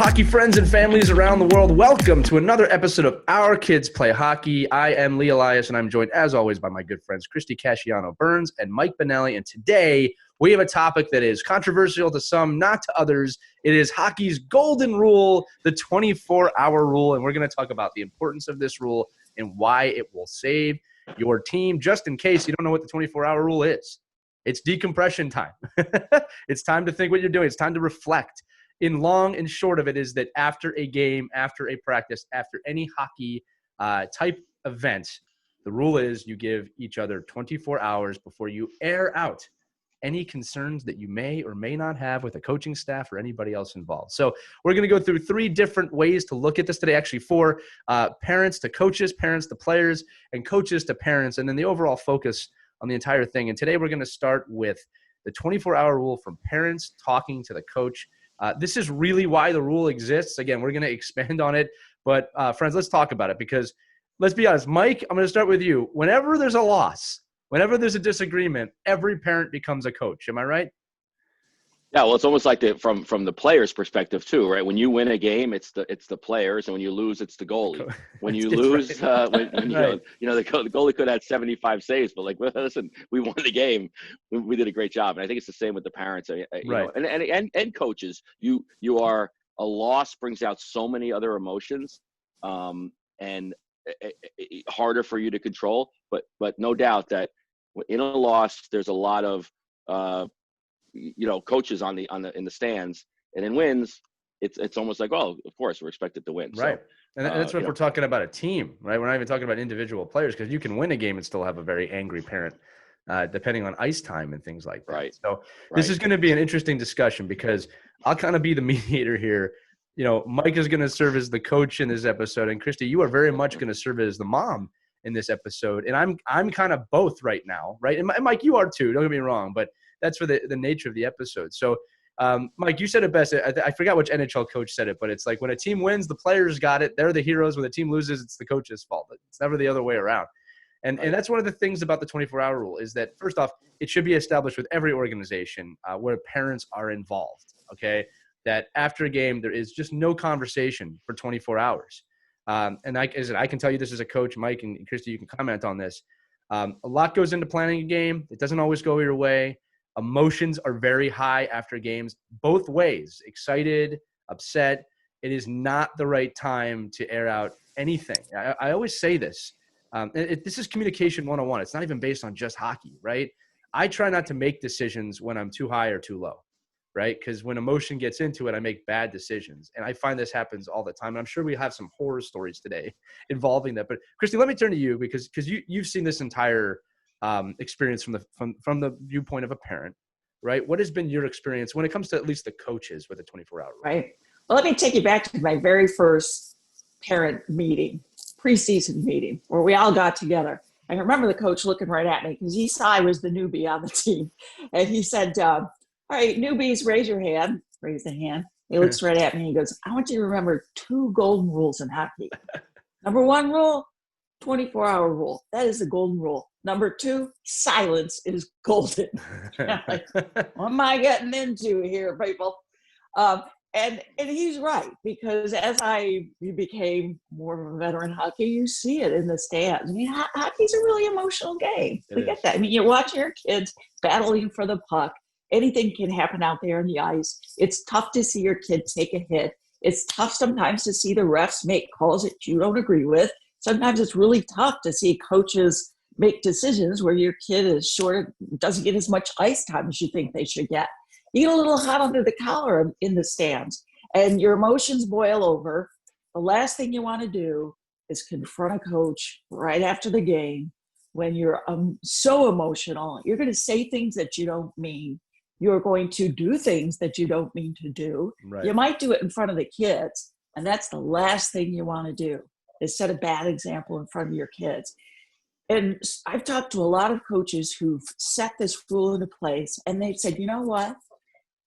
hockey friends and families around the world. Welcome to another episode of Our Kids Play Hockey. I am Lee Elias, and I'm joined, as always, by my good friends Christie Casciano-Burns and Mike Benelli. And today, we have a topic that is controversial to some, not to others. It is hockey's golden rule, the 24-hour rule. And we're going to talk about the importance of this rule and why it will save your team. Just in case you don't know what the 24-hour rule is, it's decompression time. It's time to think what you're doing. It's time to reflect. In long and short of it is that after a game, after a practice, after any hockey type event, the rule is you give each other 24 hours before you air out any concerns that you may or may not have with the coaching staff or anybody else involved. So we're going to go through three different ways to look at this today, actually four: parents to coaches, parents to players, and coaches to parents, and then the overall focus on the entire thing. And today we're going to start with the 24-hour rule from parents talking to the coach. This is really why the rule exists. Again, we're going to expand on it. But, friends, let's talk about it because, let's be honest, Mike, I'm going to start with you. Whenever there's a loss, whenever there's a disagreement, every parent becomes a coach. Am I right? Yeah, well, it's almost like from the player's perspective too, right? When you win a game, it's the players, and when you lose, it's the goalie. When you lose, right. when right. the goalie could have had 75 saves, but like, listen, we won the game, we did a great job, and I think it's the same with the parents, you right. know, and coaches. You are a loss brings out so many other emotions, and harder for you to control. But no doubt that in a loss, there's a lot of coaches in the stands, and in wins, it's almost like, well, of course we're expected to win. Right. So, and that's what we're talking about, a team, right? We're not even talking about individual players, because you can win a game and still have a very angry parent, depending on ice time and things like that. Right. So this is going to be an interesting discussion because I'll kind of be the mediator here. You know, Mike is going to serve as the coach in this episode, and Christy, you are very much going to serve as the mom in this episode. And I'm kind of both right now, right? And Mike, you are too, don't get me wrong, but that's for the nature of the episode. So, Mike, you said it best. I forgot which NHL coach said it, but it's like when a team wins, the players got it. They're the heroes. When the team loses, it's the coach's fault. It's never the other way around. And that's one of the things about the 24-hour rule is that, first off, it should be established with every organization where parents are involved, okay? That after a game, there is just no conversation for 24 hours. And I can tell you this as a coach, Mike and Christy, you can comment on this. A lot goes into planning a game. It doesn't always go your way. Emotions are very high after games, both ways, excited, upset. It is not the right time to air out anything. I always say this. This is communication 101. It's not even based on just hockey, right? I try not to make decisions when I'm too high or too low, right? Because when emotion gets into it, I make bad decisions. And I find this happens all the time. And I'm sure we have some horror stories today involving that. But Christy, let me turn to you because you've seen this entire experience from the viewpoint of a parent, right? What has been your experience when it comes to at least the coaches with a 24-hour rule? Right. Well, let me take you back to my very first parent meeting, preseason meeting, where we all got together. I remember the coach looking right at me because he saw I was the newbie on the team. And he said, all right, newbies, raise your hand. Raise the hand. He looks right at me and he goes, I want you to remember 2 golden rules in hockey. Number 1 rule, 24-hour rule. That is the golden rule. Number 2, silence is golden. Like, what am I getting into here, people? And he's right, because as you became more of a veteran hockey, you see it in the stands. I mean, hockey's a really emotional game. We get that. I mean, you're watching your kids battling for the puck. Anything can happen out there on the ice. It's tough to see your kid take a hit. It's tough sometimes to see the refs make calls that you don't agree with. Sometimes it's really tough to see coaches make decisions where your kid is short, doesn't get as much ice time as you think they should get. You get a little hot under the collar in the stands and your emotions boil over. The last thing you want to do is confront a coach right after the game when you're so emotional. You're going to say things that you don't mean. You're going to do things that you don't mean to do. Right. You might do it in front of the kids, and that's the last thing you want to do, is set a bad example in front of your kids. And I've talked to a lot of coaches who've set this rule into place, and they've said, you know what?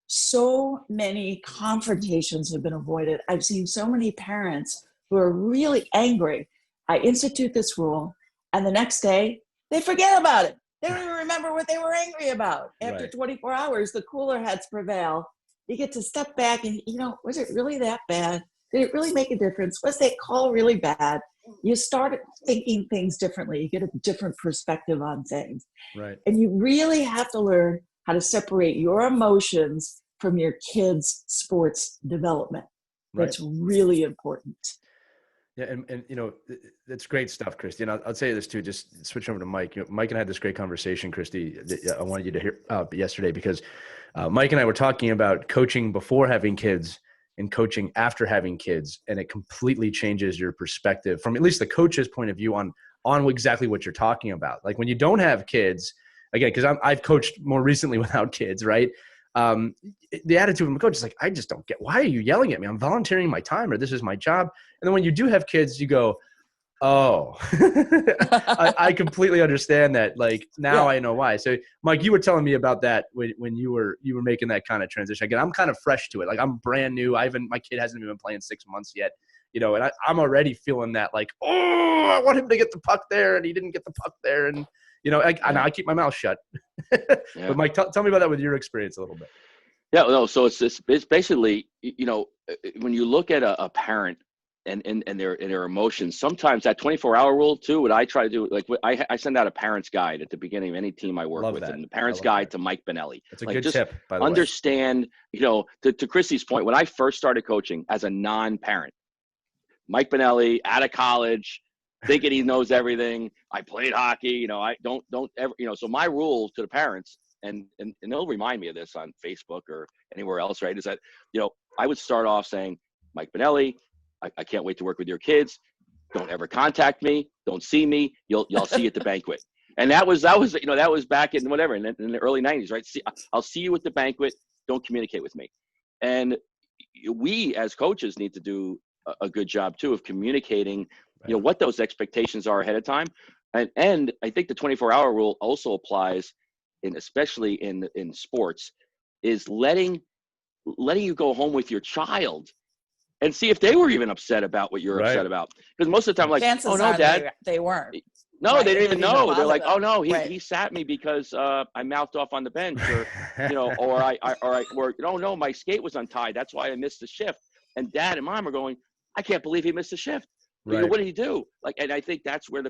So many confrontations have been avoided. I've seen so many parents who are really angry. I institute this rule, and the next day, they forget about it. They don't even remember what they were angry about. After 24 hours, the cooler heads prevail, you get to step back and, was it really that bad? Did it really make a difference? Was that call really bad? You start thinking things differently. You get a different perspective on things. Right. And you really have to learn how to separate your emotions from your kids' sports development. That's really important. Yeah, and that's great stuff, Christie. And I'll tell you this too. Just switch over to Mike. Mike and I had this great conversation, Christie, that I wanted you to hear yesterday, because Mike and I were talking about coaching before having kids and coaching after having kids, and it completely changes your perspective from at least the coach's point of view on exactly what you're talking about. Like when you don't have kids, again, because I've coached more recently without kids, right? The attitude of my coach is like, I just don't get, why are you yelling at me? I'm volunteering my time, or this is my job. And then when you do have kids, you go, oh, I completely understand that. Like now I know why. So Mike, you were telling me about that when you were making that kind of transition. Again, I'm kind of fresh to it. Like I'm brand new. My kid hasn't even been playing 6 months yet, and I'm already feeling that like, oh, I want him to get the puck there and he didn't get the puck there. And, I keep my mouth shut. But Mike, tell me about that with your experience a little bit. Yeah, no. So it's basically, when you look at a parent and their emotions, sometimes that 24-hour rule too, what I try to do, like I send out a parent's guide at the beginning of any team I work with, and the parent's guide to Mike Benelli. That's a good tip, by the way. Understand, to Christie's point, when I first started coaching as a non-parent, Mike Benelli, out of college, thinking he knows everything. I played hockey, I don't ever, so my rule to the parents, and they'll remind me of this on Facebook or anywhere else, right, is that, I would start off saying, Mike Benelli, I can't wait to work with your kids. Don't ever contact me. Don't see me. Y'all see you at the banquet. And that was back in whatever, in the early 90s, right? I'll see you at the banquet. Don't communicate with me. And we as coaches need to do a good job too of communicating, what those expectations are ahead of time. And I think the 24-hour rule also applies especially in sports, is letting you go home with your child and see if they were even upset about what you're upset about. Because most of the time, like, chances oh no, Dad, they weren't. No, right? They didn't even know. They're like, them. oh no, he right. he sat me because I mouthed off on the bench, or or no, my skate was untied. That's why I missed the shift. And Dad and Mom are going, I can't believe he missed the shift. Right. What did he do? Like, and I think that's where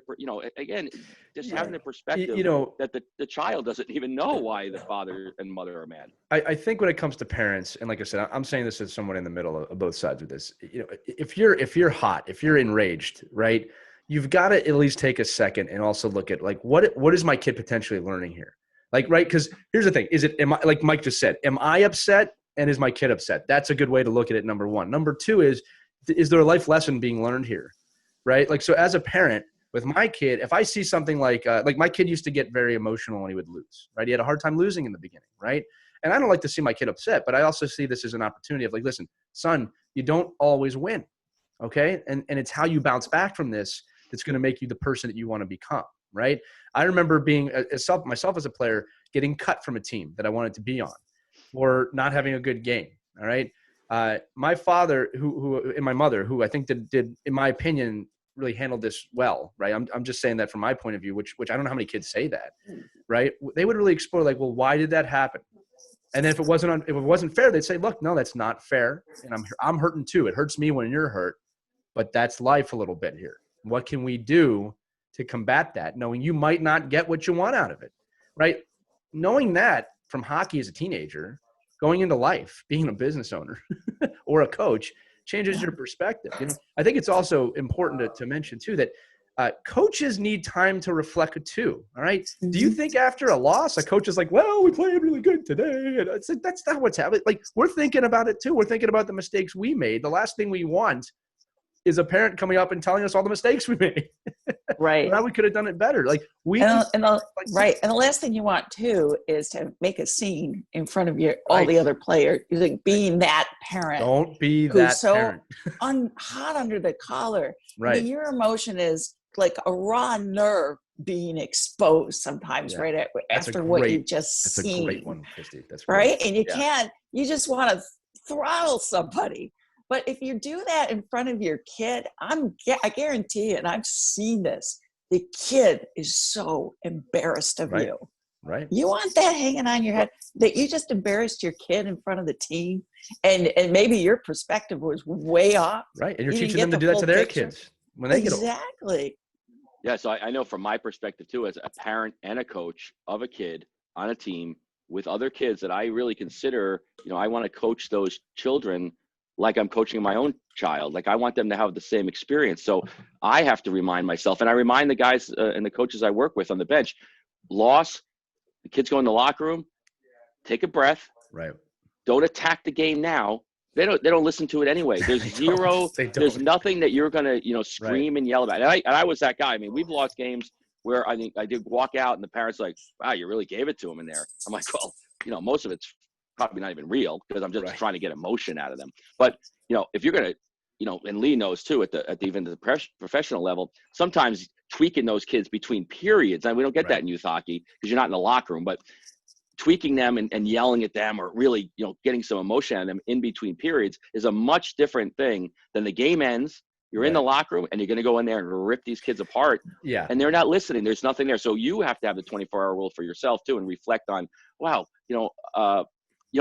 again, just having the perspective that the child doesn't even know why the father and mother are mad. I think when it comes to parents, and like I said, I'm saying this as someone in the middle of both sides of this. If you're hot, if you're enraged, right, you've got to at least take a second and also look at like what is my kid potentially learning here? Like, right? Because here's the thing: am I, like Mike just said, am I upset and is my kid upset? That's a good way to look at it. Number one. Number two is there a life lesson being learned here? Right? Like, so as a parent with my kid, if I see something like my kid used to get very emotional when he would lose, right? He had a hard time losing in the beginning, right? And I don't like to see my kid upset, but I also see this as an opportunity of like, listen, son, you don't always win. Okay. And it's how you bounce back from this that's going to make you the person that you want to become. Right. I remember being myself as a player, getting cut from a team that I wanted to be on or not having a good game. All right. My father and my mother, who I think did, in my opinion, really handled this well, right? I'm just saying that from my point of view, which I don't know how many kids say that, right? They would really explore like, well, why did that happen? And then if it wasn't fair, they'd say, look, no, that's not fair, and I'm hurting too. It hurts me when you're hurt, but that's life a little bit here. What can we do to combat that? Knowing you might not get what you want out of it, right? Knowing that from hockey as a teenager, going into life, being a business owner or a coach, changes your perspective. I think it's also important to mention too that coaches need time to reflect too. All right. Mm-hmm. Do you think after a loss, a coach is like, well, we played really good today? And it's like, that's not what's happening. Like, we're thinking about it too. We're thinking about the mistakes we made. The last thing we want is a parent coming up and telling us all the mistakes we made. Right. How we could have done it better. Like right. And the last thing you want too is to make a scene in front of all the other players. You're like being that parent. Don't be that parent. Hot under the collar. Right. I mean, your emotion is like a raw nerve being exposed sometimes, right? After what you've just seen. That's a great one, Christie. That's great. Right. And you just want to throttle somebody. But if you do that in front of your kid, I guarantee you, and I've seen this, the kid is so embarrassed of you. Right. You want that hanging on your head that you just embarrassed your kid in front of the team, and maybe your perspective was way off. Right. And you're You didn't teaching them get to the do that to full their picture. kids when they get older. Exactly. Yeah, so I know from my perspective too, as a parent and a coach of a kid on a team with other kids, that I really consider, I want to coach those children like I'm coaching my own child. Like I want them to have the same experience. So I have to remind myself, and I remind the guys and the coaches I work with on the bench, loss, the kids go in the locker room, take a breath. Right. Don't attack the game now. They don't listen to it anyway. There's there's nothing that you're gonna, scream and yell about. And I was that guy. I mean, we've lost games where I think I did walk out and the parents like, wow, you really gave it to them in there. I'm like, well, most of it's probably not even real because I'm just trying to get emotion out of them. But, if you're gonna, and Lee knows too at even the professional level, sometimes tweaking those kids between periods, and we don't get that in youth hockey because you're not in the locker room, but tweaking them and yelling at them or really, getting some emotion out of them in between periods is a much different thing than the game ends. You're in the locker room and you're going to go in there and rip these kids apart. Yeah. And they're not listening. There's nothing there. So you have to have the 24-hour rule for yourself too and reflect on, wow, I'll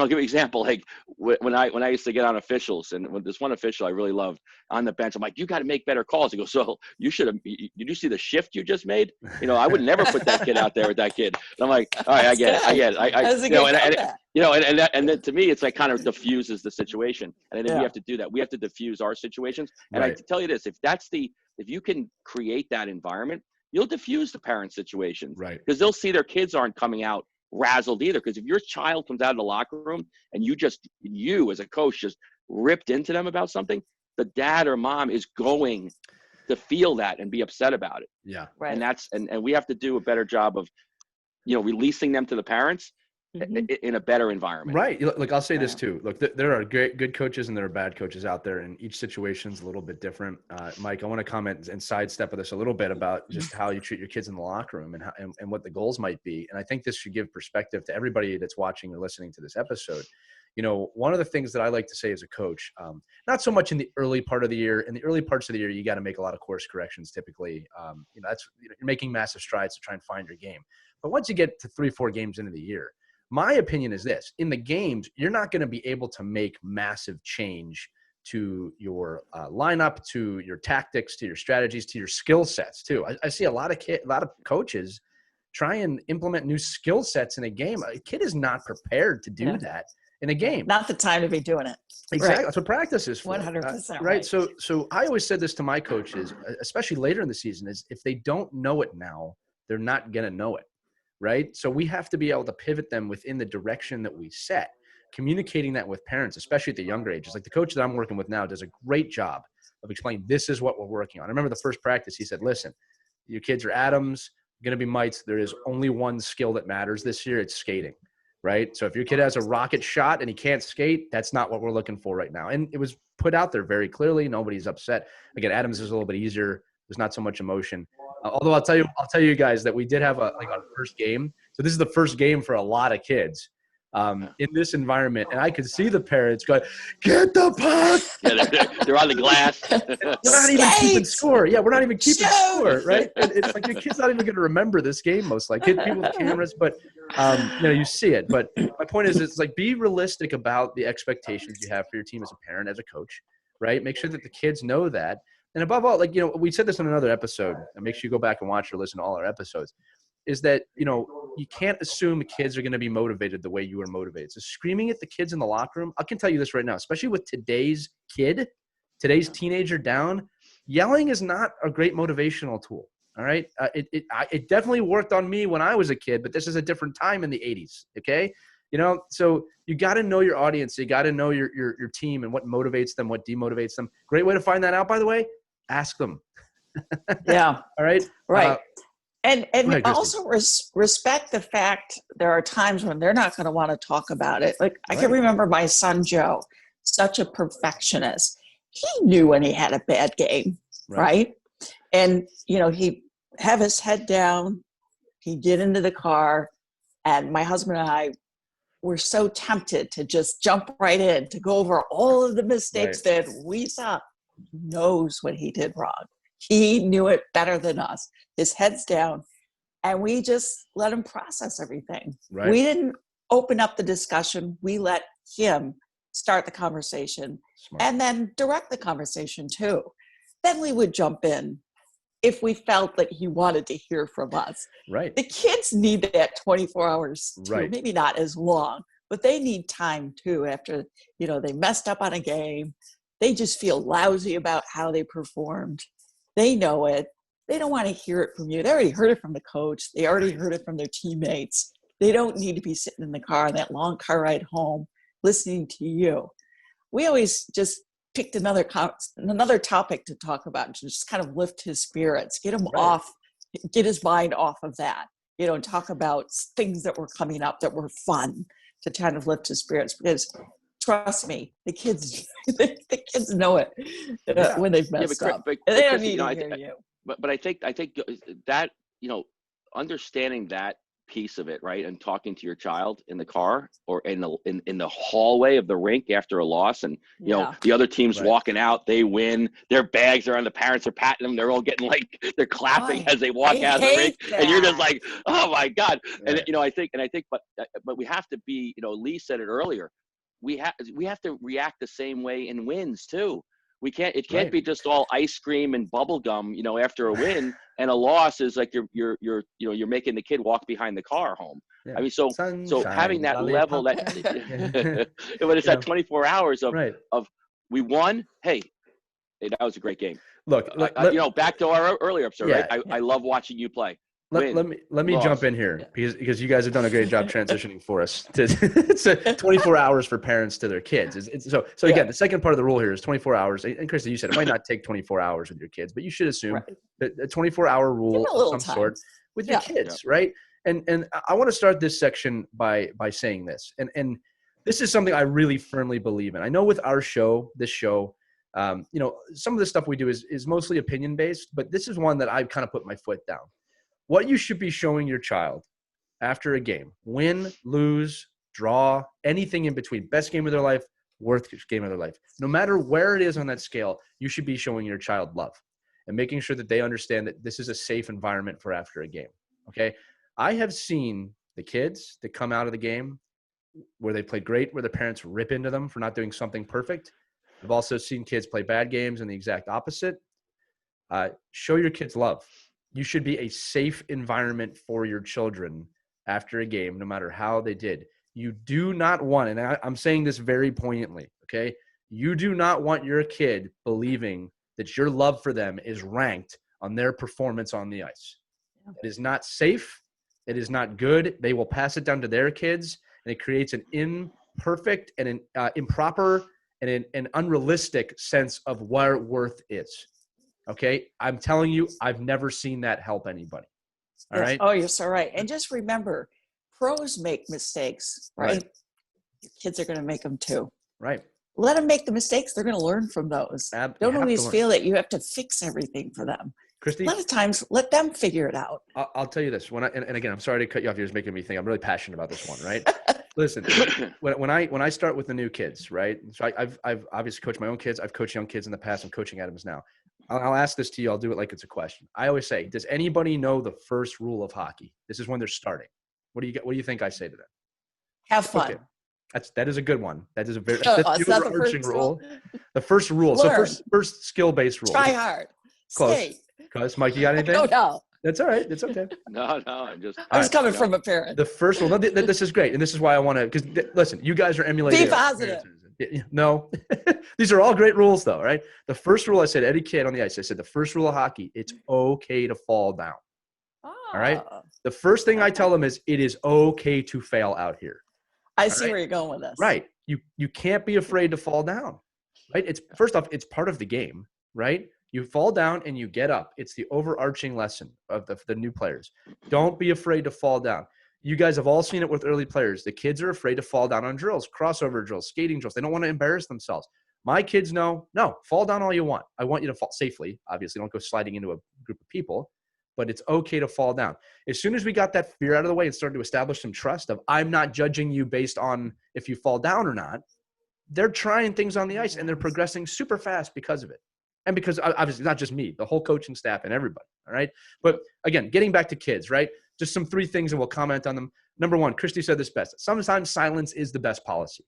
give you an example. Like when I used to get on officials, and when this one official I really loved on the bench, I'm like, you got to make better calls. He goes, so you should have. Did you see the shift you just made? I would never put that kid out there with that kid. And I'm like, all right, I get it. And then to me, it's like kind of diffuses the situation, and I think we have to do that. We have to diffuse our situations. And I tell you this: if you can create that environment, you'll diffuse the parent situations, right? Because they'll see their kids aren't coming out razzled either. Because if your child comes out of the locker room and you as a coach just ripped into them about something, the dad or mom is going to feel that and be upset about it. Yeah. Right. And we have to do a better job of, releasing them to the parents in a better environment. Right. Look, I'll say this too. Look, there are good coaches and there are bad coaches out there, and each situation is a little bit different. Mike, I want to comment and sidestep with this a little bit about just how you treat your kids in the locker room and what the goals might be. And I think this should give perspective to everybody that's watching or listening to this episode. One of the things that I like to say as a coach, not so much in the early part of the year. In the early parts of the year, you got to make a lot of course corrections. Typically, you're making massive strides to try and find your game. But once you get to 3-4 games into the year, my opinion is this: in the games, you're not going to be able to make massive change to your lineup, to your tactics, to your strategies, to your skill sets too. I see a lot of coaches try and implement new skill sets in a game. A kid is not prepared to do that in a game. Not the time to be doing it. Exactly. That's what practice is for. 100%. Right. So I always said this to my coaches, especially later in the season, is if they don't know it now, they're not going to know it. Right. So we have to be able to pivot them within the direction that we set, communicating that with parents, especially at the younger ages. Like the coach that I'm working with now does a great job of explaining this is what we're working on. I remember the first practice, he said, listen, your kids are atoms, going to be mites. There is only one skill that matters this year. It's skating. Right. So if your kid has a rocket shot and he can't skate, that's not what we're looking for right now. And it was put out there very clearly. Nobody's upset. Again, Adams is a little bit easier. There's not so much emotion. Although I'll tell you guys that we did have our first game. So this is the first game for a lot of kids in this environment. And I could see the parents going, get the puck. Yeah, they're on the glass. We're not even keeping score. Yeah, we're not even keeping score, right? And it's like your kid's not even going to remember this game most likely. Hit people with cameras, but you see it. But my point is, it's like be realistic about the expectations you have for your team as a parent, as a coach, right? Make sure that the kids know that. And above all, we said this in another episode, and make sure you go back and watch or listen to all our episodes, is that, you can't assume kids are going to be motivated the way you are motivated. So screaming at the kids in the locker room, I can tell you this right now, especially with today's teenager down, yelling is not a great motivational tool. All right. It definitely worked on me when I was a kid, but this is a different time in the 80s. Okay. So you got to know your audience. You got to know your team and what motivates them, what demotivates them. Great way to find that out, by the way, ask them. Yeah. All right. Right. And ahead, also respect the fact there are times when they're not going to want to talk about it. Like I can remember my son, Joe, such a perfectionist. He knew when he had a bad game. Right. And, he have his head down. He'd get into the car, and my husband and I were so tempted to just jump right in to go over all of the mistakes that we saw. He knows what he did wrong. He knew it better than us. His head's down. And we just let him process everything. Right. We didn't open up the discussion. We let him start the conversation. Smart. And then direct the conversation too. Then we would jump in if we felt that he wanted to hear from us. Right. The kids need that 24 hours too. Right. Maybe not as long, but they need time too after, they messed up on a game. They just feel lousy about how they performed. They know it. They don't want to hear it from you. They already heard it from the coach. They already heard it from their teammates. They don't need to be sitting in the car on that long car ride home listening to you. We always just picked another topic to talk about, to just kind of lift his spirits, get him off, get his mind off of that, and talk about things that were coming up that were fun to kind of lift his spirits. Because trust me, the kids know it when they've messed up. But and they don't need to hear you. But I think that, understanding that piece of it, right, and talking to your child in the car or in the hallway of the rink after a loss, and the other team's walking out, they win, their bags are on, the parents are patting them, they're all getting they're clapping as they walk out of the rink, and you're just like, oh my God. And I think but we have to be, Lee said it earlier, we have to react the same way in wins too. It can't be just all ice cream and bubble gum, after a win, and a loss is like you're making the kid walk behind the car home. Yeah. I mean, so having that level but it's that 24 hours of we won. Hey, that was a great game. Look, back to our earlier episode, right? I love watching you play. Let me jump in here because you guys have done a great job transitioning for us. It's 24 hours for parents to their kids. So again, the second part of the rule here is 24 hours. And Christie, you said it might not take 24 hours with your kids, but you should assume that a 24-hour rule of some sort with your kids, right? And I want to start this section by saying this, and this is something I really firmly believe in. I know with our show, this show, some of the stuff we do is mostly opinion based, but this is one that I've kind of put my foot down. What you should be showing your child after a game, win, lose, draw, anything in between, best game of their life, worst game of their life. No matter where it is on that scale, you should be showing your child love and making sure that they understand that this is a safe environment for after a game, okay? I have seen the kids that come out of the game where they played great, where the parents rip into them for not doing something perfect. I've also seen kids play bad games and the exact opposite. Show your kids love. You should be a safe environment for your children after a game, no matter how they did. You do not want, and I'm saying this very poignantly, okay? You do not want your kid believing that your love for them is ranked on their performance on the ice. It is not safe. It is not good. They will pass it down to their kids, and it creates an imperfect and an improper and an unrealistic sense of where worth is. Okay, I'm telling you, I've never seen that help anybody. All right. Oh, you're so right. And just remember, pros make mistakes, right? Your kids are going to make them too. Right. Let them make the mistakes. They're going to learn from those. Don't always feel that you have to fix everything for them. Christie, a lot of times, let them figure it out. I'll tell you this. And again, I'm sorry to cut you off. You're just making me think. I'm really passionate about this one, right? Listen, when I start with the new kids, right? So I've obviously coached my own kids. I've coached young kids in the past. I'm coaching Adams now. I'll ask this to you. I'll do it like it's a question. I always say, does anybody know the first rule of hockey? This is when they're starting. What do you think I say to them? Have fun. Okay. That is a good one. That is a very that's not the first rule. The first rule. Learn. So first skill-based rule. Try hard. Close. Stay. Close. Mike, you got anything? No. That's all right. It's okay. No, I'm just. I was coming from a parent. The first rule. No, this is great, and this is why I want to. Because listen, you guys are emulating. Be positive. No, these are all great rules, though, right? The first rule I said, any kid on the ice, I said the first rule of hockey: it's okay to fall down. All right. The first thing I tell them is it is okay to fail out here. I see where you're going with this. Right. You can't be afraid to fall down. Right. It's first off, it's part of the game. Right. You fall down and you get up. It's the overarching lesson of the new players. Don't be afraid to fall down. You guys have all seen it with early players. The kids are afraid to fall down on drills, crossover drills, skating drills. They don't want to embarrass themselves. My kids know, no, fall down all you want. I want you to fall safely. Obviously, don't go sliding into a group of people, but it's okay to fall down. As soon as we got that fear out of the way and started to establish some trust of I'm not judging you based on if you fall down or not, they're trying things on the ice and they're progressing super fast because of it. And because obviously not just me, the whole coaching staff and everybody, all right? But again, getting back to kids, right? just some 3 things and we'll comment on them. Number 1, Christie said this best. Sometimes silence is the best policy.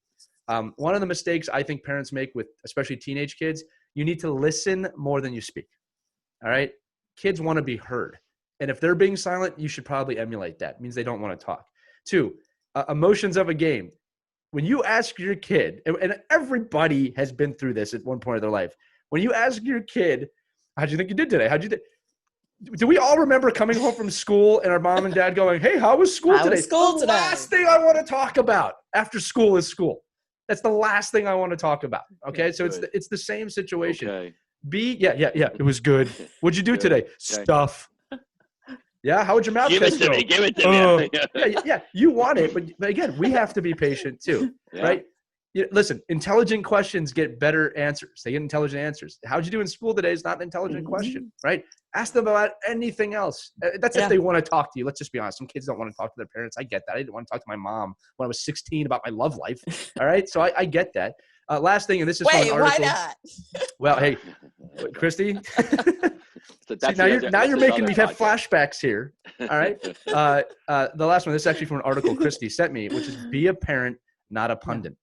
One of the mistakes I think parents make with especially teenage kids, you need to listen more than you speak. All right. Kids want to be heard. And if they're being silent, you should probably emulate that. It means they don't want to talk. 2, emotions of a game. When you ask your kid, and everybody has been through this at one point of their life, when you ask your kid, how'd you think you did today? Do we all remember coming home from school and our mom and dad going, hey, how was school today? The last thing I want to talk about after school is school. That's the last thing I want to talk about. Okay. Yeah, so it's the same situation. Okay. Yeah. It was good. What'd you do today? Okay. Stuff. Yeah. How would your mouth test go? Give it to me. Yeah. You want it, but again, we have to be patient too, right? Listen, intelligent questions get better answers. They get intelligent answers. How'd you do in school today is not an intelligent question, right? Ask them about anything else. That's if they want to talk to you. Let's just be honest. Some kids don't want to talk to their parents. I get that. I didn't want to talk to my mom when I was 16 about my love life. All right. So I get that. Last thing, and this is from an article. Why not? Well, hey, Christie. See, now you're making me have flashbacks here. All right. The last one, this is actually from an article Christie sent me, which is be a parent, not a pundit.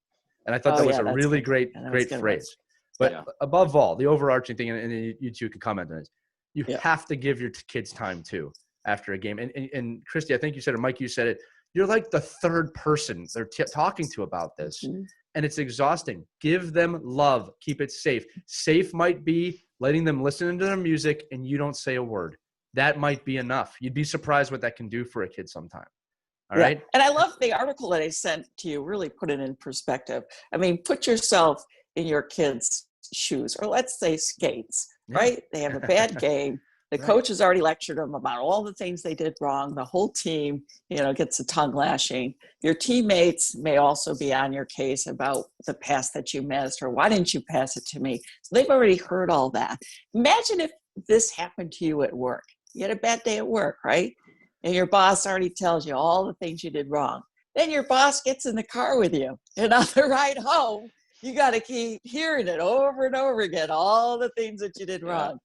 And I thought that was a really great phrase. But above all, the overarching thing, and you two can comment on this, you have to give your kids time too after a game. And Christie, I think you said it, Mike, you said it, you're like the 3rd person they're talking to about this. Mm-hmm. And it's exhausting. Give them love. Keep it safe. Safe might be letting them listen to their music and you don't say a word. That might be enough. You'd be surprised what that can do for a kid sometime. All right. And I love the article that I sent to you, really put it in perspective. I mean, put yourself in your kids' shoes, or let's say skates, right? They have a bad game. The coach has already lectured them about all the things they did wrong. The whole team, gets a tongue lashing. Your teammates may also be on your case about the pass that you missed, or why didn't you pass it to me? So they've already heard all that. Imagine if this happened to you at work. You had a bad day at work, right? And your boss already tells you all the things you did wrong. Then your boss gets in the car with you. And on the ride home, you got to keep hearing it over and over again, all the things that you did wrong.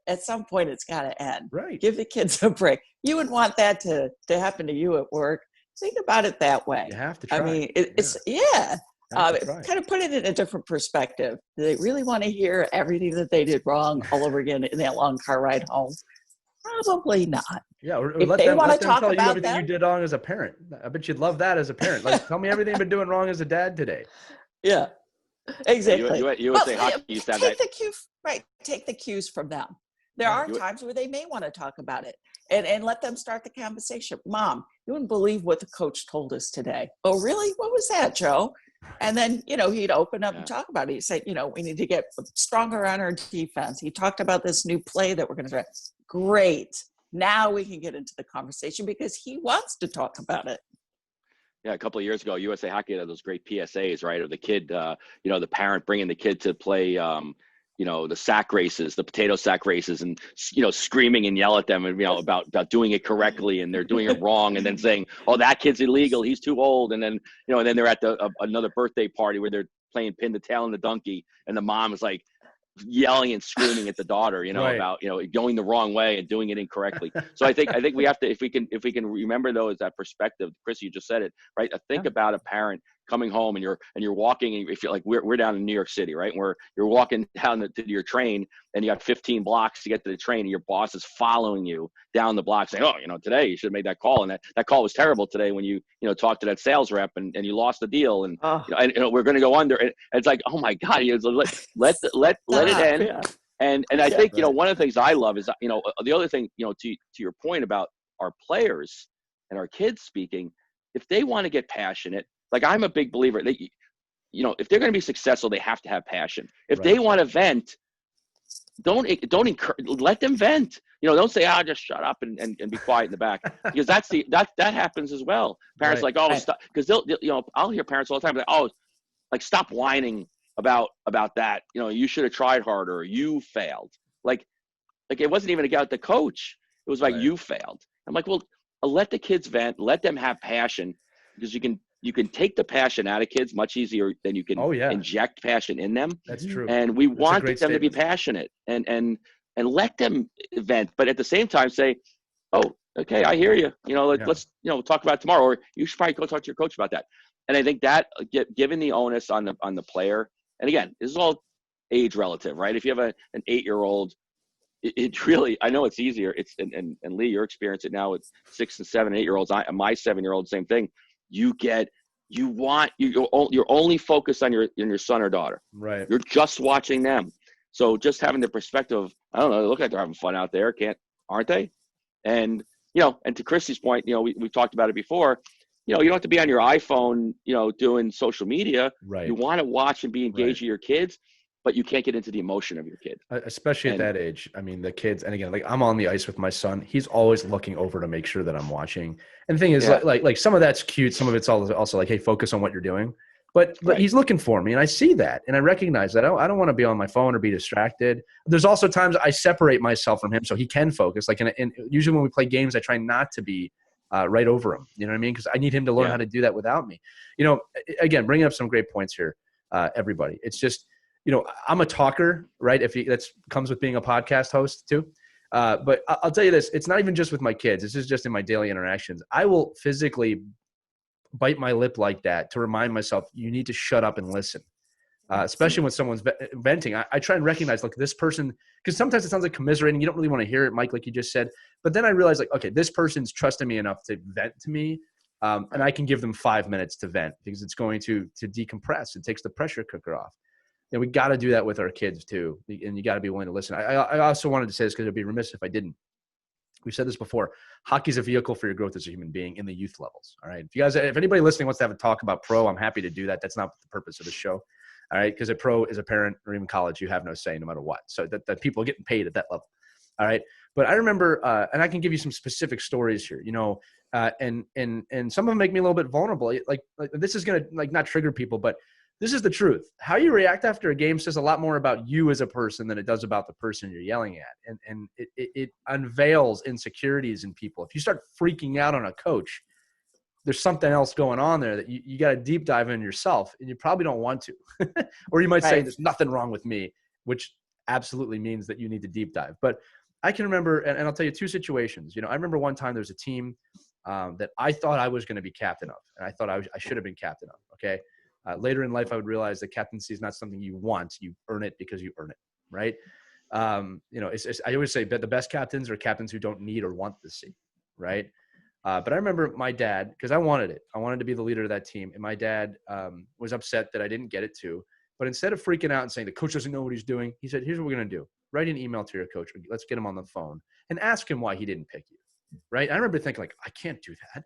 At some point, it's got to end. Right. Give the kids a break. You would want that to happen to you at work. Think about it that way. You have to try. I mean, it's kind of put it in a different perspective. Do they really want to hear everything that they did wrong all over again in that long car ride home? Probably not. Yeah, or let them tell you everything you did wrong as a parent. I bet you'd love that as a parent. Like, tell me everything you've been doing wrong as a dad today. Yeah, exactly. You would say hockey used to have that. Take the cues from them. There are times where they may want to talk about it and let them start the conversation. Mom, you wouldn't believe what the coach told us today. Oh, really? What was that, Joe? And then, he'd open up and talk about it. He'd say, we need to get stronger on our defense. He talked about this new play that we're going to try. Great. Now we can get into the conversation because he wants to talk about it. Yeah, a couple of years ago, USA Hockey had those great PSAs, right? Of the kid, the parent bringing the kid to play, the sack races, the potato sack races, and screaming and yell at them, and about doing it correctly, and they're doing it wrong, and then saying, "Oh, that kid's illegal. He's too old." And then and then they're at another birthday party where they're playing pin the tail on the donkey, and the mom is like yelling and screaming at the daughter, about going the wrong way and doing it incorrectly. So I think we have to, if we can remember those, that perspective. Chris, you just said it right. Think about a parent coming home and you're walking, and if you're like we're down in New York City, right? Where you're walking down to your train and you got 15 blocks to get to the train, and your boss is following you down the block saying, "Oh, today you should have made that call, and that call was terrible today when you talked to that sales rep and you lost the deal, and we're going to go under." And it's like, oh my God, let it end. Yeah. And I think one of the things I love is the other thing to your point about our players and our kids speaking, if they want to get passionate. Like, I'm a big believer that, if they're going to be successful, they have to have passion. If they want to vent, don't encourage, let them vent. Don't say, just shut up and be quiet in the back, because that happens as well. Parents stop, because I'll hear parents all the time, like, stop whining about that. You should have tried harder, or you failed. Like it wasn't even about the coach. It was like, you failed. I'm like, well, let the kids vent, let them have passion, because you can take the passion out of kids much easier than you can inject passion in them. That's true. And we want them to be passionate and let them vent. But at the same time say, oh, okay, I hear you. Yeah. Let's talk about it tomorrow, or you should probably go talk to your coach about that. And I think that given the onus on the player, and again, this is all age relative, right? If you have an 8-year-old, it really, I know it's easier. It's and Lee, you're experiencing it now with 6 and 7, 8-year-olds. My 7-year-old, same thing. You're only focused on your son or daughter. Right. You're just watching them. So just having the perspective of, I don't know, they look like they're having fun out there, aren't they? And and to Christie's point, we've talked about it before. You don't have to be on your iPhone, doing social media. Right. You want to watch and be engaged with your kids, but you can't get into the emotion of your kid. Especially at that age. I mean, the kids, and again, like I'm on the ice with my son. He's always looking over to make sure that I'm watching. And the thing is, like some of that's cute. Some of it's also like, hey, focus on what you're doing. But he's looking for me, and I see that, and I recognize that. I don't want to be on my phone or be distracted. There's also times I separate myself from him so he can focus. Like, usually when we play games, I try not to be right over him. You know what I mean? Because I need him to learn how to do that without me. Again, bringing up some great points here, everybody. It's just, I'm a talker, right? That comes with being a podcast host too. But I'll tell you this, it's not even just with my kids. This is just in my daily interactions. I will physically bite my lip like that to remind myself, you need to shut up and listen. Especially when someone's venting. I try and recognize, like, this person, because sometimes it sounds like commiserating. You don't really want to hear it, Mike, like you just said. But then I realize, like, okay, this person's trusting me enough to vent to me. And I can give them 5 minutes to vent because it's going to decompress. It takes the pressure cooker off. And we got to do that with our kids too. And you got to be willing to listen. I also wanted to say this because it'd be remiss if I didn't. We've said this before. Hockey is a vehicle for your growth as a human being in the youth levels. All right. If anybody listening wants to have a talk about pro, I'm happy to do that. That's not the purpose of the show. All right. Because a pro is a parent or even college, you have no say no matter what. So that people are getting paid at that level. All right. But I remember, and I can give you some specific stories here, and some of them make me a little bit vulnerable. Like this is going to not trigger people, but this is the truth. How you react after a game says a lot more about you as a person than it does about the person you're yelling at. And it unveils insecurities in people. If you start freaking out on a coach, there's something else going on there that you got to deep dive in yourself, and you probably don't want to. Or you might say there's nothing wrong with me, which absolutely means that you need to deep dive. But I can remember, and I'll tell you 2 situations. I remember one time there was a team that I thought I was going to be captain of, and I thought I should have been captain of, okay? Later in life, I would realize that captaincy is not something you want. You earn it because you earn it, right? I always say that the best captains are captains who don't need or want the seat, right? But I remember my dad, because I wanted it. I wanted to be the leader of that team. And my dad was upset that I didn't get it too. But instead of freaking out and saying the coach doesn't know what he's doing, he said, here's what we're going to do. Write an email to your coach. Let's get him on the phone and ask him why he didn't pick you, right? I remember thinking, like, I can't do that.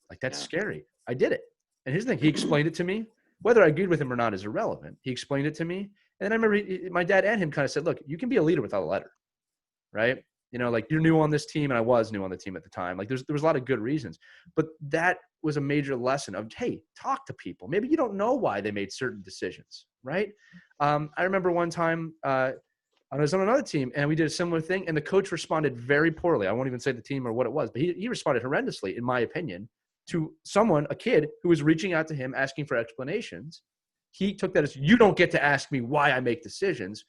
Like, that's scary. I did it. And here's the thing. He explained it to me. Whether I agreed with him or not is irrelevant. He explained it to me. And then I remember my dad and him kind of said, look, you can be a leader without a letter, right? Like, you're new on this team, and I was new on the team at the time. Like, there was a lot of good reasons. But that was a major lesson of, hey, talk to people. Maybe you don't know why they made certain decisions, right? I remember one time I was on another team, and we did a similar thing, and the coach responded very poorly. I won't even say the team or what it was, but he responded horrendously, in my opinion, to a kid who was reaching out to him asking for explanations. He took that as, you don't get to ask me why I make decisions.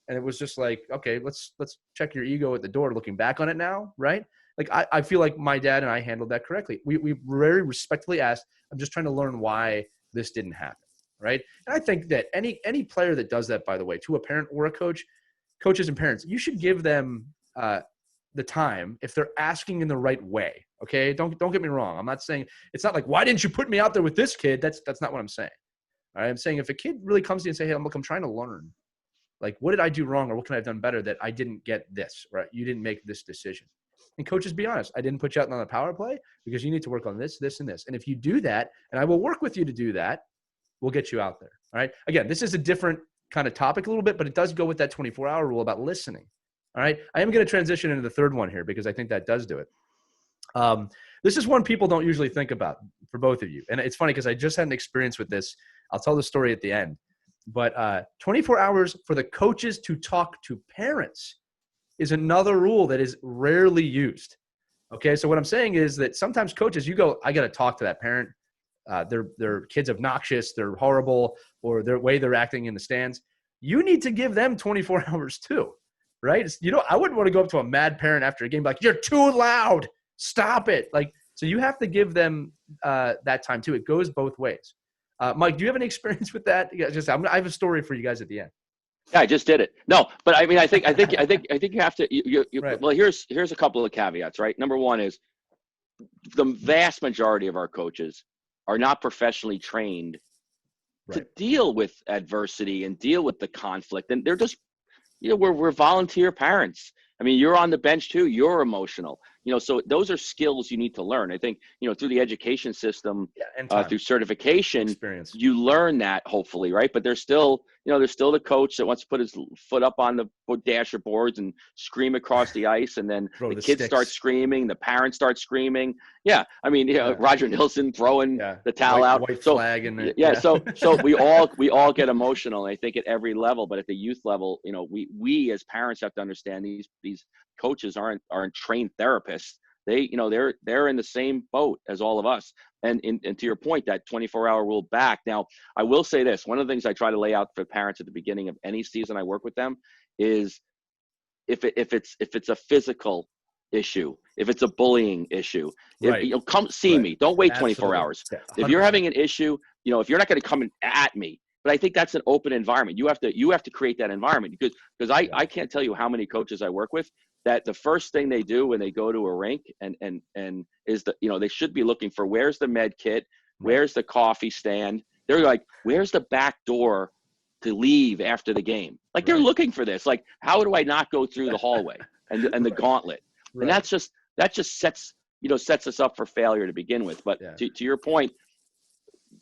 And it was just like, okay, let's check your ego at the door looking back on it now, right? Like, I feel like my dad and I handled that correctly. We very respectfully asked, I'm just trying to learn why this didn't happen, right? And I think that any player that does that, by the way, to a parent or a coach, coaches and parents, you should give them the time if they're asking in the right way, okay? Don't get me wrong. I'm not saying – it's not like, why didn't you put me out there with this kid? That's not what I'm saying. All right? I'm saying if a kid really comes to you and say, hey, look, I'm trying to learn. Like, what did I do wrong, or what can I have done better that I didn't get this, right? You didn't make this decision. And coaches, be honest. I didn't put you out on the power play because you need to work on this, this, and this. And if you do that, and I will work with you to do that, we'll get you out there, all right? Again, this is a different kind of topic a little bit, but it does go with that 24-hour rule about listening, all right? I am going to transition into the third one here because I think that does do it. This is one people don't usually think about for both of you. And it's funny because I just had an experience with this. I'll tell the story at the end. But 24 hours for the coaches to talk to parents is another rule that is rarely used. Okay, so what I'm saying is that sometimes coaches, you go, I got to talk to that parent. Their kid's obnoxious, they're horrible, or their way they're acting in the stands. You need to give them 24 hours too, right? I wouldn't want to go up to a mad parent after a game like, you're too loud. stop it. Like, so you have to give them that time too. It goes both ways. Mike, do you have any experience with that? Yeah, I have a story for you guys at the end. Yeah, I just did it. No, but I mean, I think you have to. Right. Well, here's a couple of caveats, right? Number one is the vast majority of our coaches are not professionally trained to deal with adversity and deal with the conflict, and they're just, we're volunteer parents. I mean, you're on the bench too. You're emotional, so those are skills you need to learn. I think, through the education system, through certification, experience, you learn that, hopefully, right? But there's still the coach that wants to put his foot up on the dasher boards and scream across the ice, and then the kids start screaming, the parents start screaming. Yeah, I mean, Roger Nilsson throwing the towel out, white flag, and so we all get emotional. And I think at every level, but at the youth level, we as parents have to understand these coaches aren't trained therapists. They're in the same boat as all of us. And to your point, that 24-hour rule back. Now, I will say this: one of the things I try to lay out for parents at the beginning of any season I work with them is if it's a physical issue, if it's a bullying issue, come see me. Don't wait 24 hours. Yeah, if you're having an issue, if you're not going to come at me. But I think that's an open environment. You have to create that environment, because I can't tell you how many coaches I work with that the first thing they do when they go to a rink and is they should be looking for, where's the med kit, where's the coffee stand. They're like, where's the back door to leave after the game? Like, they're looking for this. Like, how do I not go through the hallway and the gauntlet? And that just sets us up for failure to begin with. But to your point,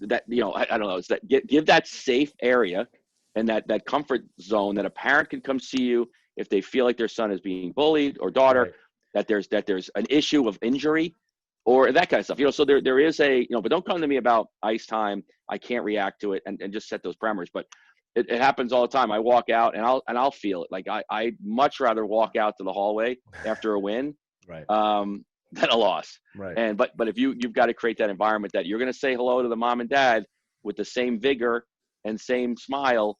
that I don't know, is that give that safe area and that comfort zone that a parent can come see you if they feel like their son is being bullied or daughter, that there's an issue of injury or that kind of stuff. So there is but don't come to me about ice time. I can't react to it, and just set those parameters. But it happens all the time. I walk out and I'll feel it. Like I'd much rather walk out to the hallway after a win than a loss. Right. But if you've got to create that environment that you're going to say hello to the mom and dad with the same vigor and same smile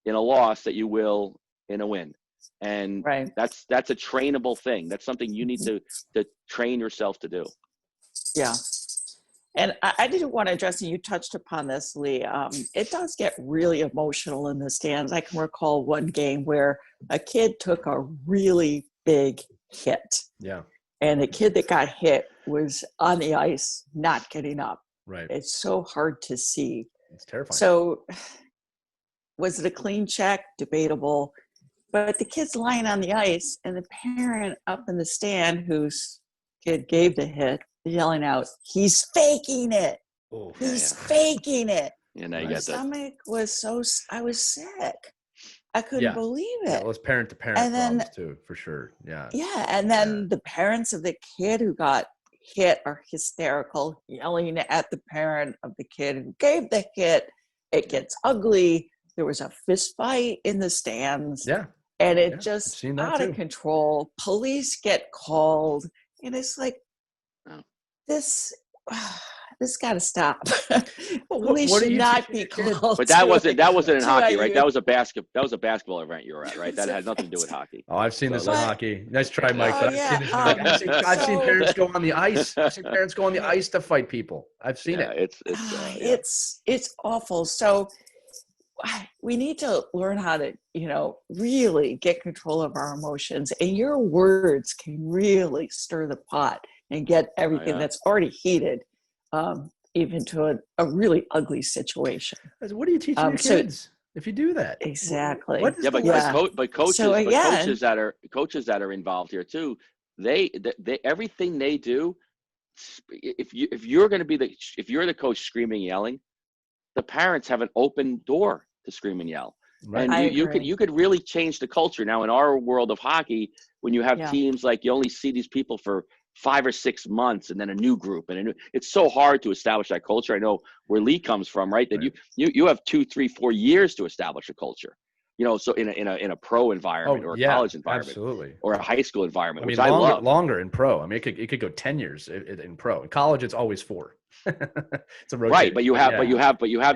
in a loss that you will in a win. And that's a trainable thing. That's something you need to train yourself to do. Yeah. And I didn't want to address, and you touched upon this, Lee. It does get really emotional in the stands. I can recall one game where a kid took a really big hit. Yeah. And the kid that got hit was on the ice, not getting up. Right. It's so hard to see. It's terrifying. So was it a clean check? Debatable. But the kid's lying on the ice, and the parent up in the stand whose kid gave the hit, yelling out, "He's faking it. Oh, He's faking it." And now you My got that. stomach was I was sick. I couldn't believe it. Yeah, it was parent-to-parent problems too, for sure. Yeah. Yeah, and then the parents of the kid who got hit are hysterical, yelling at the parent of the kid who gave the hit. It gets ugly. There was a fist fight in the stands. Yeah. And it just out of control. Police get called, and it's like, this got to stop. Police should not be called. But that wasn't in hockey, right? That was a basketball event you were at, right? That had nothing to do with hockey. Oh, I've seen this in hockey. Nice try, Mike. I've seen parents go on the ice. I've seen parents go on the ice to fight people. I've seen it. It's awful. So we need to learn how to, really get control of our emotions, and your words can really stir the pot and get everything that's already heated, even to a really ugly situation. What do you teach your kids if you do that? Exactly. But coaches that are involved here too, they everything they do, if you're the coach screaming, yelling, the parents have an open door to scream and yell. Right. And you could really change the culture. Now, in our world of hockey, when you have teams, like, you only see these people for 5 or 6 months and then a new group, and it's so hard to establish that culture. I know where Lee comes from, right? That you have 2, 3, 4 years to establish a culture. So in a pro environment or a college environment, absolutely, or a high school environment, which I love. Longer in pro. I mean, it could go 10 years in pro. In college, it's always 4. It's a rotation. Right, but you have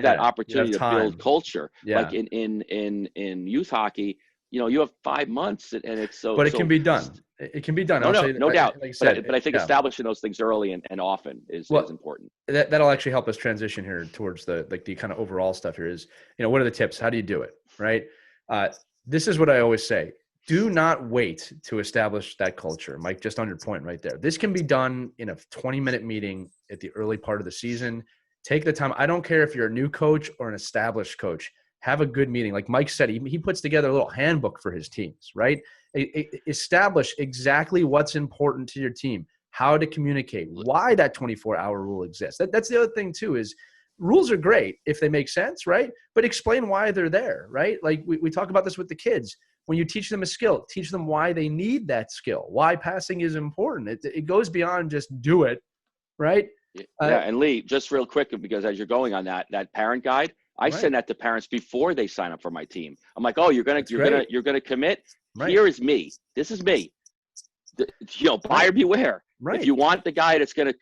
that opportunity to build culture. Like in youth hockey, you have 5 months, and it's so. But it can be done. It can be done. No, I'll no, tell you, no doubt. like you said, But I think establishing those things early and often is important. That'll actually help us transition here towards the kind of overall stuff here is, what are the tips? How do you do it? Right. This is what I always say. Do not wait to establish that culture. Mike, just on your point right there. This can be done in a 20-minute meeting at the early part of the season. Take the time. I don't care if you're a new coach or an established coach. Have a good meeting. Like Mike said, he puts together a little handbook for his teams, right? Establish exactly what's important to your team, how to communicate, why that 24-hour rule exists. That's the other thing too is rules are great if they make sense, right? But explain why they're there, right? Like we talk about this with the kids. When you teach them a skill, teach them why they need that skill, why passing is important. It goes beyond just do it, right? Yeah, and Lee, just real quick, because as you're going on that parent guide, I send that to parents before they sign up for my team. I'm like, oh, you're gonna commit. Right. Here is me. This is me. Buyer beware. Right. If you want the guy that's gonna,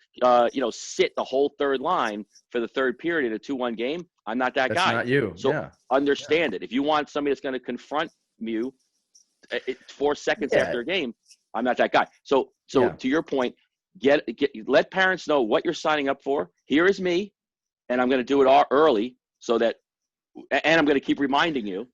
sit the whole third line for the third period in a 2-1 game, I'm not that guy. That's not you. So understand it. If you want somebody that's gonna confront you 4 seconds after a game, I'm not that guy. So to your point, let parents know what you're signing up for. Here is me, and I'm going to do it all early and I'm going to keep reminding you.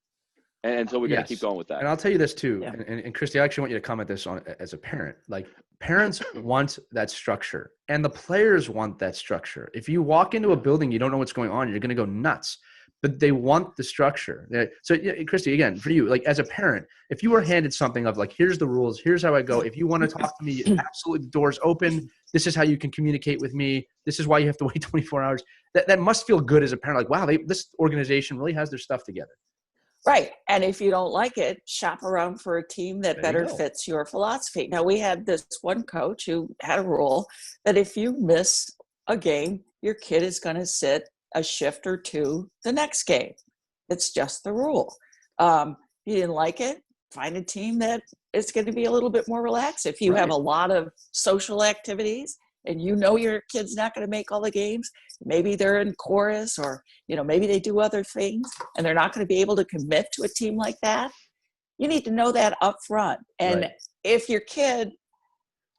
And so we're going to keep going with that. And I'll tell you this too. Yeah. And Christie, I actually want you to comment this on as a parent. Like parents want that structure and the players want that structure. If you walk into a building, you don't know what's going on, you're going to go nuts. But they want the structure. So, Christie, again, for you, like as a parent, if you were handed something of like, here's the rules, here's how I go. If you want to talk to me, absolutely, the door's open. This is how you can communicate with me. This is why you have to wait 24 hours. That must feel good as a parent. Like, wow, this organization really has their stuff together. Right. And if you don't like it, shop around for a team that better fits your philosophy. Now, we had this one coach who had a rule that if you miss a game, your kid is going to sit a shift or two the next game. It's just the rule. You didn't like it, find a team that is going to be a little bit more relaxed. If you have a lot of social activities and your kid's not going to make all the games, maybe they're in chorus or, maybe they do other things and they're not going to be able to commit to a team like that. You need to know that up front. And if your kid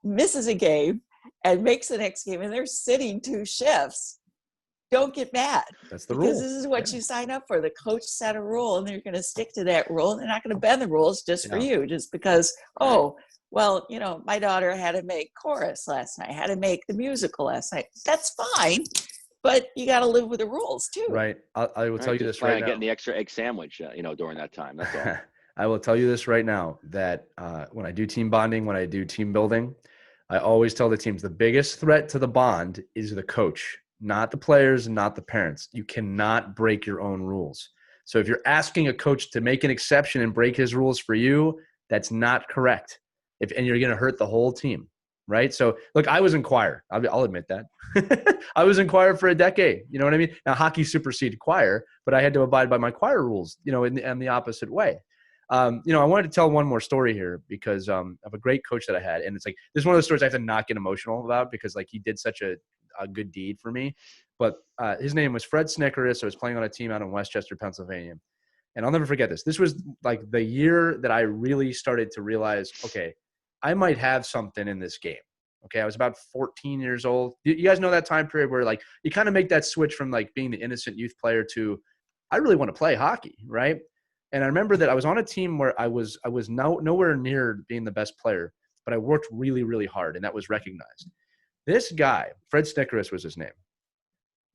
misses a game and makes the next game and they're sitting 2 shifts, don't get mad. That's the rule. Because rule. This is what you sign up for. The coach set a rule and they're going to stick to that rule. They're not going to bend the rules just for you, just because, my daughter had to make chorus last night, had to make the musical last night. That's fine, but you got to live with the rules too. Right. I will tell you this right now. Getting the extra egg sandwich, during that time. That's all. I will tell you this right now that when I do team bonding, when I do team building, I always tell the teams the biggest threat to the bond is the coach. Not the players and not the parents. You cannot break your own rules. So if you're asking a coach to make an exception and break his rules for you, that's not correct. And you're going to hurt the whole team, right? So look, I was in choir. I'll admit that. I was in choir for a decade. You know what I mean? Now hockey superseded choir, but I had to abide by my choir rules, in the opposite way. I wanted to tell one more story here because of a great coach that I had. And it's like, this is one of those stories I have to not get emotional about because like he did such a good deed for me. But his name was Fred Snickeris. I was playing on a team out in Westchester, Pennsylvania. And I'll never forget this. This was like the year that I really started to realize, okay, I might have something in this game. Okay. I was about 14 years old. You guys know that time period where like you kind of make that switch from like being the innocent youth player to I really want to play hockey. Right. And I remember that I was on a team where I was nowhere near being the best player, but I worked really, really hard and that was recognized. This guy, Fred Snickeris was his name,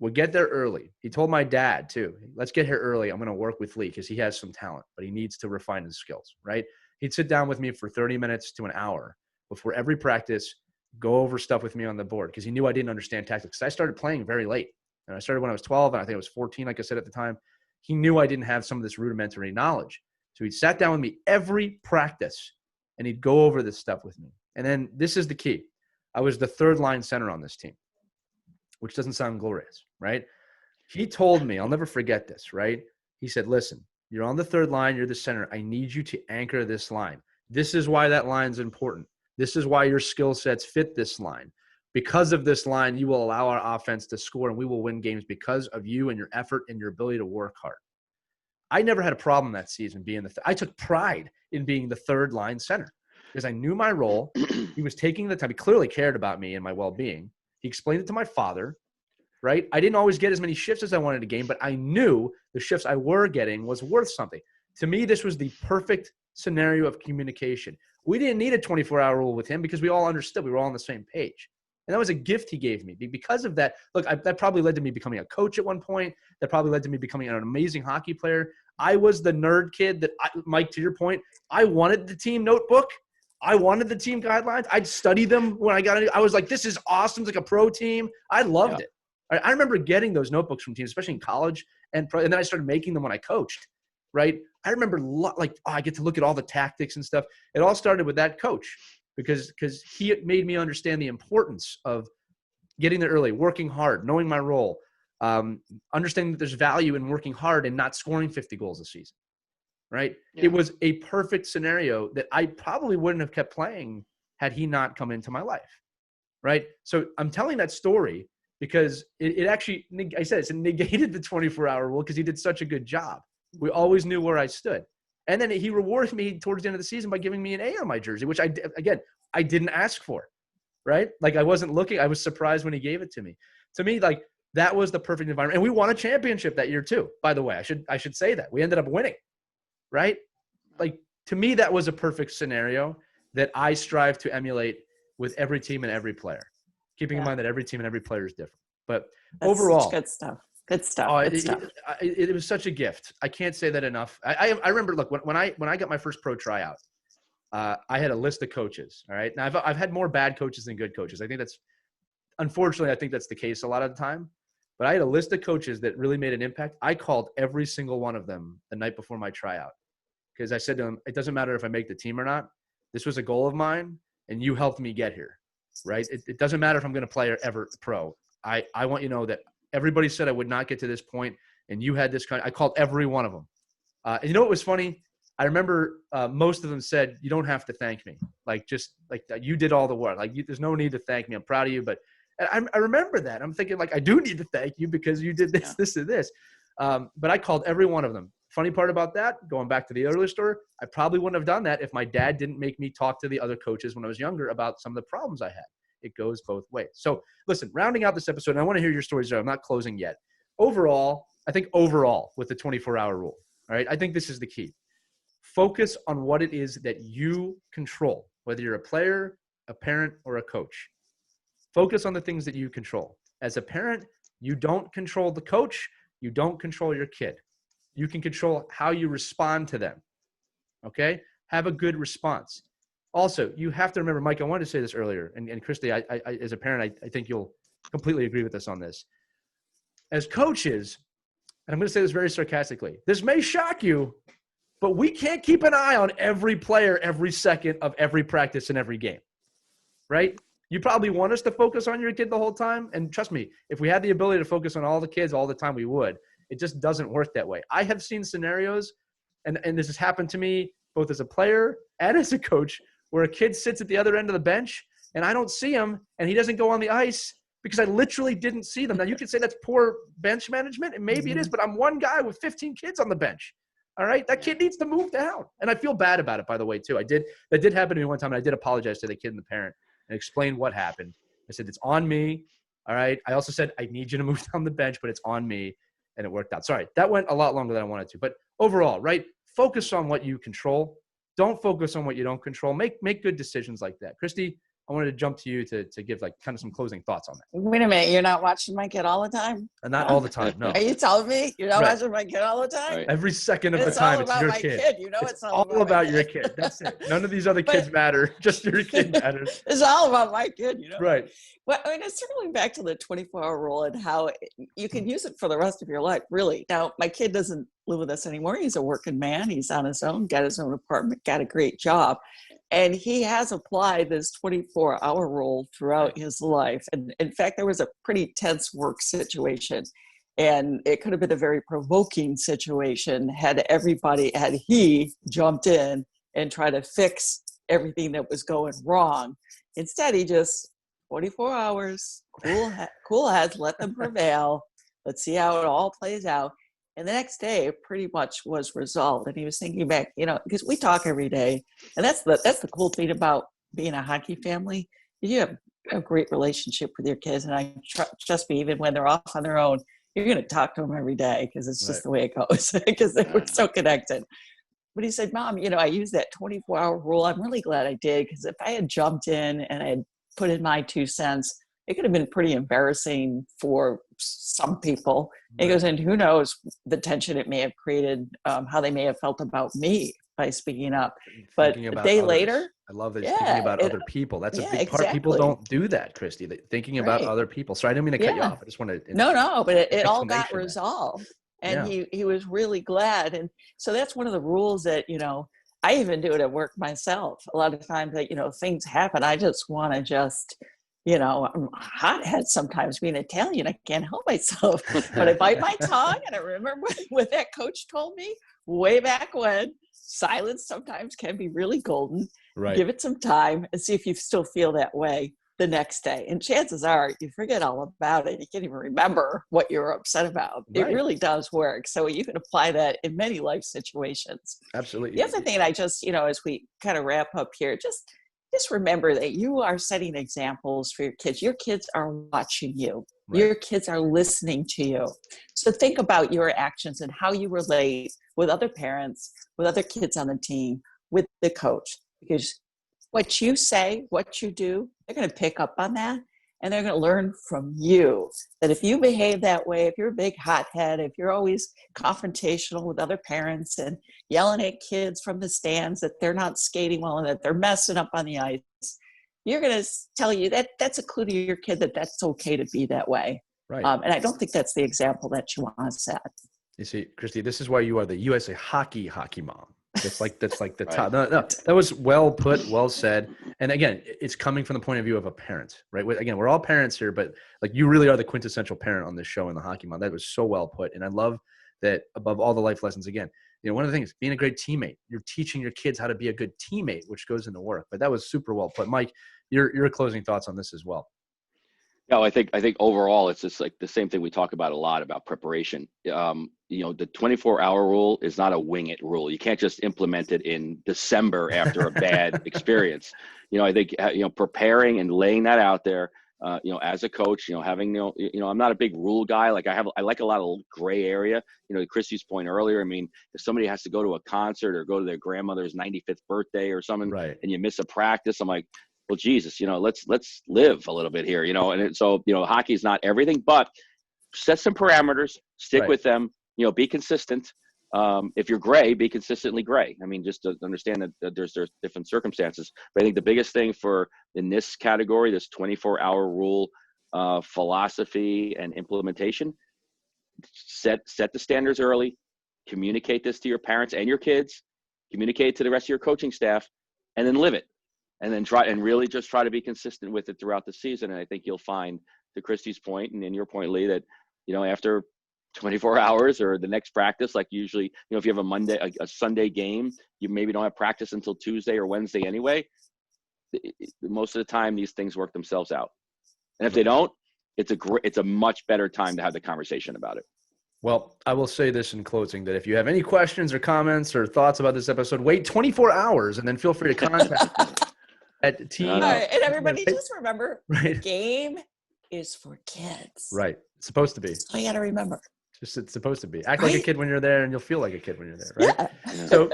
would get there early. He told my dad too, let's get here early. I'm going to work with Lee because he has some talent, but he needs to refine his skills, right? He'd sit down with me for 30 minutes to an hour before every practice, go over stuff with me on the board because he knew I didn't understand tactics. I started playing very late. And I started when I was 12 and I think I was 14, like I said at the time. He knew I didn't have some of this rudimentary knowledge. So he sat down with me every practice and he'd go over this stuff with me. And then this is the key. I was the third line center on this team, which doesn't sound glorious, right? He told me, I'll never forget this, right? He said, listen, you're on the third line, you're the center. I need you to anchor this line. This is why that line's important. This is why your skill sets fit this line. Because of this line, you will allow our offense to score and we will win games because of you and your effort and your ability to work hard. I never had a problem that season being I took pride in being the third line center. because I knew my role. He was taking the time. He clearly cared about me and my well-being. He explained it to my father, right? I didn't always get as many shifts as I wanted to gain, but I knew the shifts I were getting was worth something. To me, this was the perfect scenario of communication. We didn't need a 24-hour rule with him because we all understood. We were all on the same page. And that was a gift he gave me. Because of that, look, that probably led to me becoming a coach at one point. That probably led to me becoming an amazing hockey player. I was the nerd kid that, Mike, to your point, I wanted the team notebook. I wanted the team guidelines. I'd study them when I got it. I was like, this is awesome. It's like a pro team. I loved it. I remember getting those notebooks from teams, especially in college. And then I started making them when I coached, right? I remember I get to look at all the tactics and stuff. It all started with that coach because he made me understand the importance of getting there early, working hard, knowing my role, understanding that there's value in working hard and not scoring 50 goals a season, right? Yeah. It was a perfect scenario that I probably wouldn't have kept playing had he not come into my life, right? So I'm telling that story because it actually, I said, it negated the 24-hour rule because he did such a good job. We always knew where I stood. And then he rewarded me towards the end of the season by giving me an A on my jersey, which I didn't ask for, right? Like I wasn't looking. I was surprised when he gave it to me. To me, like that was the perfect environment. And we won a championship that year too, by the way. I should say that. We ended up winning, right? Like to me, that was a perfect scenario that I strive to emulate with every team and every player, keeping in mind that every team and every player is different. But that's overall, good stuff. Good stuff. It was such a gift. I can't say that enough. I remember, look, when I got my first pro tryout, I had a list of coaches. All right. Now I've had more bad coaches than good coaches. Unfortunately, I think that's the case a lot of the time. But I had a list of coaches that really made an impact. I called every single one of them the night before my tryout because I said to them, it doesn't matter if I make the team or not. This was a goal of mine, and you helped me get here, right? It doesn't matter if I'm going to play or ever pro. I want you to know that everybody said I would not get to this point, and you had this kind. I called every one of them. And you know what was funny? I remember most of them said, you don't have to thank me. Like, just like you did all the work. Like, there's no need to thank me. I'm proud of you. But I remember that. I'm thinking, like, I do need to thank you because you did this, this, and this. But I called every one of them. Funny part about that, going back to the earlier story, I probably wouldn't have done that if my dad didn't make me talk to the other coaches when I was younger about some of the problems I had. It goes both ways. So listen, rounding out this episode, and I want to hear your stories. I'm not closing yet. Overall, with the 24-hour rule, all right, I think this is the key. Focus on what it is that you control, whether you're a player, a parent, or a coach. Focus on the things that you control. As a parent, you don't control the coach. You don't control your kid. You can control how you respond to them, okay? Have a good response. Also, you have to remember, Mike, I wanted to say this earlier, and Christie, I as a parent, I think you'll completely agree with us on this. As coaches, and I'm going to say this very sarcastically, this may shock you, but we can't keep an eye on every player every second of every practice and every game, right? You probably want us to focus on your kid the whole time, and trust me, if we had the ability to focus on all the kids all the time, we would. It just doesn't work that way. I have seen scenarios, and this has happened to me both as a player and as a coach, where a kid sits at the other end of the bench and I don't see him and he doesn't go on the ice because I literally didn't see them. Now you could say that's poor bench management, and maybe it is, but I'm one guy with 15 kids on the bench. All right. That kid needs to move down. And I feel bad about it, by the way, too. That did happen to me one time, and I did apologize to the kid and the parent and explain what happened. I said, it's on me. All right. I also said, I need you to move down the bench, but it's on me. And it worked out. Sorry, that went a lot longer than I wanted to. But overall, right, focus on what you control. Don't focus on what you don't control. Make good decisions like that. Christie, I wanted to jump to you to give like kind of some closing thoughts on that. Wait a minute. You're not watching my kid all the time? Not all the time, no. Are you telling me you're not watching my kid all the time? Right. Every second of the time, it's your kid. You know, it's all about your kid. That's it. None of these other kids matter. Just your kid matters. It's all about my kid, you know? Right. Well, I mean, it's circling back to the 24-hour rule and how you can use it for the rest of your life, really. Now, my kid doesn't live with us anymore. He's a working man. He's on his own, got his own apartment, got a great job. And he has applied this 24-hour rule throughout his life. And in fact, there was a pretty tense work situation. And it could have been a very provoking situation had he jumped in and tried to fix everything that was going wrong. Instead, he just 24 hours, cool heads, let them prevail. Let's see how it all plays out. And the next day, it pretty much was resolved. And he was thinking back, because we talk every day, and that's the cool thing about being a hockey family. You have a great relationship with your kids, and I trust me, even when they're off on their own, you're going to talk to them every day because it's just the way it goes, because they were so connected. But he said, Mom, I use that 24-hour rule. I'm really glad I did, because if I had jumped in and I had put in my 2 cents, it could have been pretty embarrassing for some people. Right. He goes, and who knows the tension it may have created, how they may have felt about me by speaking up. But a day later, I love that he's thinking about other people. That's a big part. Exactly. People don't do that, Christie. Thinking about other people. Sorry, I didn't mean to cut you off. I just wanted to. No, but it all got resolved. And he was really glad. And so that's one of the rules that, I even do it at work myself. A lot of times that, things happen. I just want to I'm hothead sometimes. Being Italian, I can't help myself. But I bite my tongue, and I remember what that coach told me way back when. Silence sometimes can be really golden. Right. Give it some time and see if you still feel that way the next day. And chances are you forget all about it. You can't even remember what you were upset about. Right. It really does work. So you can apply that in many life situations. Absolutely. The other thing, and I just, as we kind of wrap up here, just remember that you are setting examples for your kids. Your kids are watching you. Right. Your kids are listening to you. So think about your actions and how you relate with other parents, with other kids on the team, with the coach. Because what you say, what you do, they're going to pick up on that, and they're going to learn from you. That if you behave that way, if you're a big hothead, if you're always confrontational with other parents and yelling at kids from the stands that they're not skating well and that they're messing up on the ice, you're going to tell you that that's a clue to your kid that that's okay to be that way. Right. And I don't think that's the example that you want to set. You see, Christie, this is why you are the USA hockey mom. That's like the right. top. No, that was well put, well said. And again, it's coming from the point of view of a parent, right? Again, we're all parents here, but like you really are the quintessential parent on this show in the hockey mom. That was so well put. And I love that above all the life lessons, again, one of the things, being a great teammate, you're teaching your kids how to be a good teammate, which goes into work. But that was super well put. Mike, your closing thoughts on this as well. No, I think overall it's just like the same thing we talk about a lot about preparation. The 24-hour rule is not a wing it rule. You can't just implement it in December after a bad experience. I think preparing and laying that out there. As a coach, having I'm not a big rule guy. Like I like a lot of gray area. To Christie's point earlier, I mean, if somebody has to go to a concert or go to their grandmother's 95th birthday or something, right, and you miss a practice, I'm like, well, Jesus, let's live a little bit here, and so, hockey is not everything, but set some parameters, stick right with them, be consistent. If you're gray, be consistently gray. I mean, just to understand that there's different circumstances, but I think the biggest thing in this category, this 24-hour rule, philosophy and implementation, set the standards early, communicate this to your parents and your kids, communicate it to the rest of your coaching staff, and then live it. And then try to be consistent with it throughout the season. And I think you'll find, to Christie's point and in your point, Lee, that, after 24 hours or the next practice, like usually, if you have a Sunday game, you maybe don't have practice until Tuesday or Wednesday anyway. Most of the time, these things work themselves out. And if they don't, it's a much better time to have the conversation about it. Well, I will say this in closing, that if you have any questions or comments or thoughts about this episode, wait 24 hours and then feel free to contact me. At team. All right, and everybody just remember, the game is for kids. Right. It's supposed to be. That's all you got to remember. It's supposed to be. Act like a kid when you're there, and you'll feel like a kid when you're there, right? Yeah. So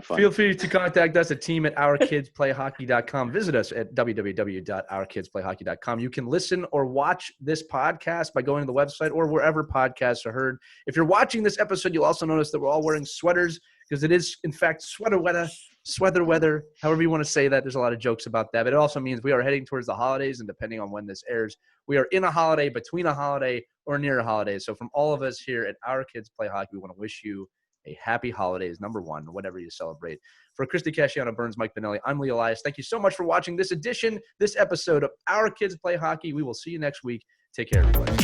feel free to contact us at team@ourkidsplayhockey.com. Visit us at www.ourkidsplayhockey.com. You can listen or watch this podcast by going to the website or wherever podcasts are heard. If you're watching this episode, you'll also notice that we're all wearing sweaters because it is, in fact, sweater weather, however you want to say that. There's a lot of jokes about that. But it also means we are heading towards the holidays, and depending on when this airs, we are in a holiday, between a holiday, or near a holiday. So from all of us here at Our Kids Play Hockey, we want to wish you a happy holidays, number one, whatever you celebrate. For Christie Casciano Burns, Mike Benelli, I'm Lee Elias. Thank you so much for watching this episode of Our Kids Play Hockey. We will see you next week. Take care, everybody.